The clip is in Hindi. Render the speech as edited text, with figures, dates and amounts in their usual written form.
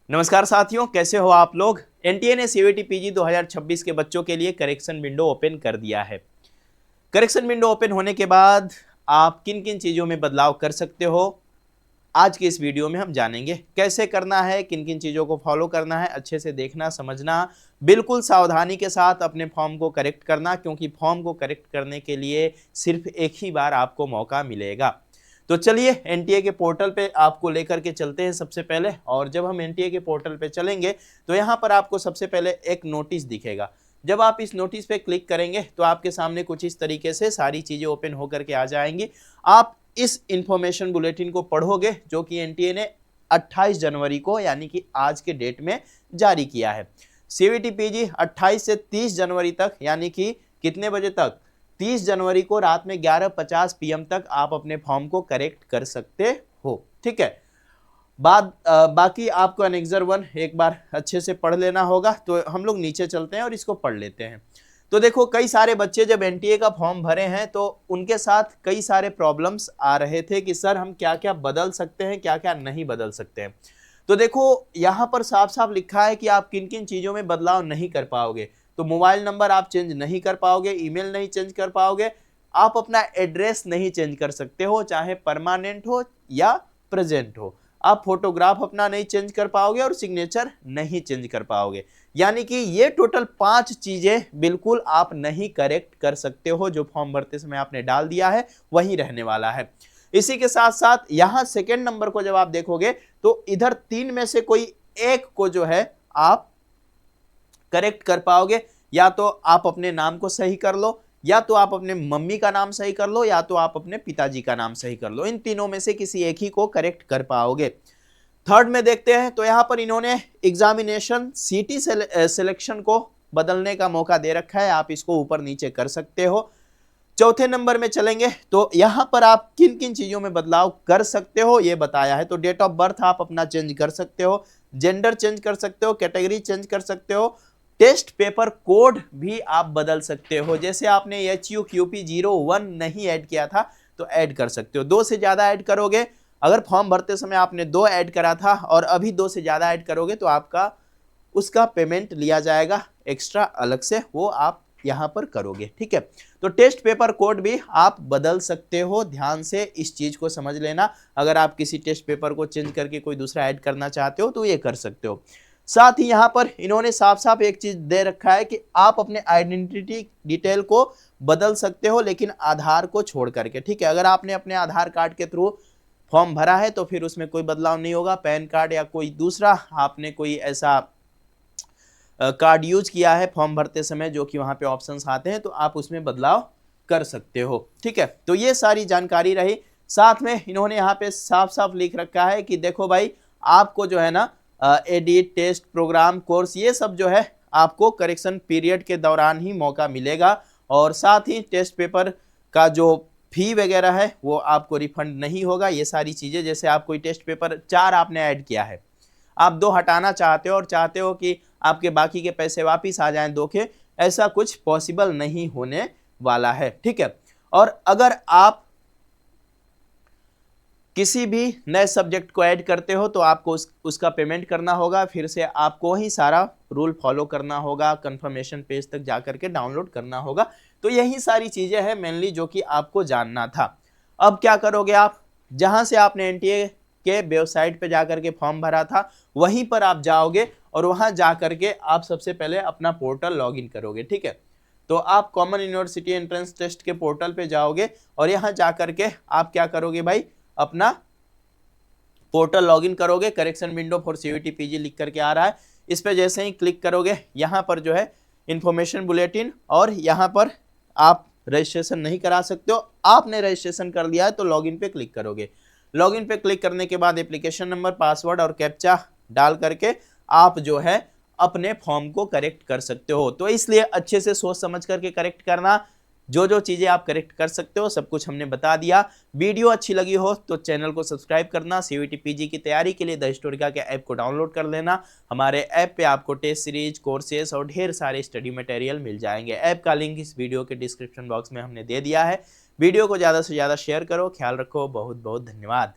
नमस्कार साथियों, कैसे हो आप लोग। एनटीए ने सीवीटी पीजी 2026 के बच्चों के लिए करेक्शन विंडो ओपन कर दिया है। करेक्शन विंडो ओपन होने के बाद आप किन किन चीज़ों में बदलाव कर सकते हो, आज के इस वीडियो में हम जानेंगे। कैसे करना है, किन किन चीज़ों को फॉलो करना है, अच्छे से देखना समझना, बिल्कुल सावधानी के साथ अपने फॉर्म को करेक्ट करना, क्योंकि फॉर्म को करेक्ट करने के लिए सिर्फ एक ही बार आपको मौका मिलेगा। तो चलिए एनटीए के पोर्टल पे आपको लेकर के चलते हैं सबसे पहले। और जब हम एनटीए के पोर्टल पे चलेंगे तो यहाँ पर आपको सबसे पहले एक नोटिस दिखेगा। जब आप इस नोटिस पे क्लिक करेंगे तो आपके सामने कुछ इस तरीके से सारी चीज़ें ओपन होकर के आ जाएंगी। आप इस इंफॉर्मेशन बुलेटिन को पढ़ोगे जो कि एनटीए ने 28 जनवरी को यानी कि आज के डेट में जारी किया है। सीवीटी पीजी 28 से 30 जनवरी तक यानी कि कितने बजे तक, 30 जनवरी को रात में 11:50 PM तक आप अपने फॉर्म को करेक्ट कर सकते हो। ठीक है, बाकी आपको एनेक्सर 1 एक बार अच्छे से पढ़ लेना होगा। तो हम लोग नीचे चलते हैं और इसको पढ़ लेते हैं। तो देखो, कई सारे बच्चे जब एनटीए का फॉर्म भरे हैं तो उनके साथ कई सारे प्रॉब्लम्स आ रहे थे कि सर हम क्या क्या बदल सकते हैं, क्या क्या नहीं बदल सकते हैं। तो देखो, यहाँ पर साफ साफ लिखा है कि आप किन किन चीज़ों में बदलाव नहीं कर पाओगे। तो मोबाइल नंबर आप चेंज नहीं कर पाओगे, ईमेल नहीं चेंज कर पाओगे, आप अपना एड्रेस नहीं चेंज कर सकते हो, चाहे परमानेंट हो या प्रेजेंट हो। आप फोटोग्राफ अपना नहीं चेंज कर पाओगे और सिग्नेचर नहीं चेंज कर पाओगे। यानी कि ये टोटल 5 चीजें बिल्कुल आप नहीं करेक्ट कर सकते हो। जो फॉर्म भरते समय आपने डाल दिया है वही रहने वाला है। इसी के साथ साथ यहाँ सेकेंड नंबर को जब आप देखोगे तो इधर 3 में से कोई एक को जो है आप करेक्ट कर पाओगे। या तो आप अपने नाम को सही कर लो, या तो आप अपने मम्मी का नाम सही कर लो, या तो आप अपने पिताजी का नाम सही कर लो। इन तीनों में से किसी एक ही को करेक्ट कर पाओगे। थर्ड में देखते हैं तो यहां पर इन्होंने एग्जामिनेशन सिटी सिलेक्शन को बदलने का मौका दे रखा है, आप इसको ऊपर नीचे कर सकते हो। चौथे नंबर में चलेंगे तो यहां पर आप किन किन चीजों में बदलाव कर सकते हो ये बताया है। तो डेट ऑफ बर्थ आप अपना चेंज कर सकते हो, जेंडर चेंज कर सकते हो, कैटेगरी चेंज कर सकते हो, टेस्ट पेपर कोड भी आप बदल सकते हो। जैसे आपने HUQP01 नहीं ऐड किया था तो ऐड कर सकते हो। 2 से ज्यादा ऐड करोगे, अगर फॉर्म भरते समय आपने 2 ऐड करा था और अभी 2 से ज्यादा ऐड करोगे तो आपका उसका पेमेंट लिया जाएगा एक्स्ट्रा अलग से, वो आप यहां पर करोगे। ठीक है, तो टेस्ट पेपर कोड भी आप बदल सकते हो। ध्यान से इस चीज को समझ लेना। अगर आप किसी टेस्ट पेपर को चेंज करके कोई दूसरा ऐड करना चाहते हो तो ये कर सकते हो। साथ ही यहां पर इन्होंने साफ साफ एक चीज दे रखा है कि आप अपने आइडेंटिटी डिटेल को बदल सकते हो, लेकिन आधार को छोड़ करके। ठीक है, अगर आपने अपने आधार कार्ड के थ्रू फॉर्म भरा है तो फिर उसमें कोई बदलाव नहीं होगा। पैन कार्ड या कोई दूसरा आपने कोई ऐसा कार्ड यूज किया है फॉर्म भरते समय जो कि वहां पे ऑप्शंस आते हैं तो आप उसमें बदलाव कर सकते हो। ठीक है, तो ये सारी जानकारी रही। साथ में इन्होंने यहाँ पे साफ साफ लिख रखा है कि देखो भाई, आपको जो है ना एडिट, टेस्ट, प्रोग्राम, कोर्स, ये सब जो है आपको करेक्शन पीरियड के दौरान ही मौका मिलेगा। और साथ ही टेस्ट पेपर का जो फी वगैरह है वो आपको रिफंड नहीं होगा। ये सारी चीज़ें, जैसे आप कोई टेस्ट पेपर 4 आपने ऐड किया है, आप 2 हटाना चाहते हो और चाहते हो कि आपके बाकी के पैसे वापिस आ जाएं 2 के, ऐसा कुछ पॉसिबल नहीं होने वाला है। ठीक है, और अगर आप किसी भी नए सब्जेक्ट को ऐड करते हो तो आपको उसका पेमेंट करना होगा, फिर से आपको ही सारा रूल फॉलो करना होगा, कंफर्मेशन पेज तक जाकर के डाउनलोड करना होगा। तो यही सारी चीजें हैं मेनली जो कि आपको जानना था। अब क्या करोगे आप, जहां से आपने एनटीए के वेबसाइट पे जाकर के फॉर्म भरा था वहीं पर आप जाओगे और वहां जाकर के आप सबसे पहले अपना पोर्टल लॉगिन करोगे। ठीक है, तो आप कॉमन यूनिवर्सिटी एंट्रेंस टेस्ट के पोर्टल पे जाओगे और यहां जाकर के आप क्या करोगे भाई, अपना पोर्टल लॉगिन करोगे। Correction window for CVT PG लिख करके आ रहा है, इस पे जैसे ही क्लिक करोगे यहाँ पर जो है इंफॉर्मेशन बुलेटिन, और यहाँ पर आप रजिस्ट्रेशन नहीं करा सकते हो। आपने रजिस्ट्रेशन कर लिया है तो लॉगिन पे क्लिक करोगे। लॉगिन पे क्लिक करने के बाद एप्लीकेशन नंबर, पासवर्ड और कैप्चा डाल करके आप जो है अपने फॉर्म को करेक्ट कर सकते हो। तो इसलिए अच्छे से सोच समझ करके करेक्ट करना। जो जो चीज़ें आप करेक्ट कर सकते हो सब कुछ हमने बता दिया। वीडियो अच्छी लगी हो तो चैनल को सब्सक्राइब करना। सीवीटी पीजी की तैयारी के लिए द हिस्टोरिका के ऐप को डाउनलोड कर लेना। हमारे ऐप पे आपको टेस्ट सीरीज, कोर्सेस और ढेर सारे स्टडी मटेरियल मिल जाएंगे। ऐप का लिंक इस वीडियो के डिस्क्रिप्शन बॉक्स में हमने दे दिया है। वीडियो को ज़्यादा से ज़्यादा शेयर करो। ख्याल रखो, बहुत बहुत धन्यवाद।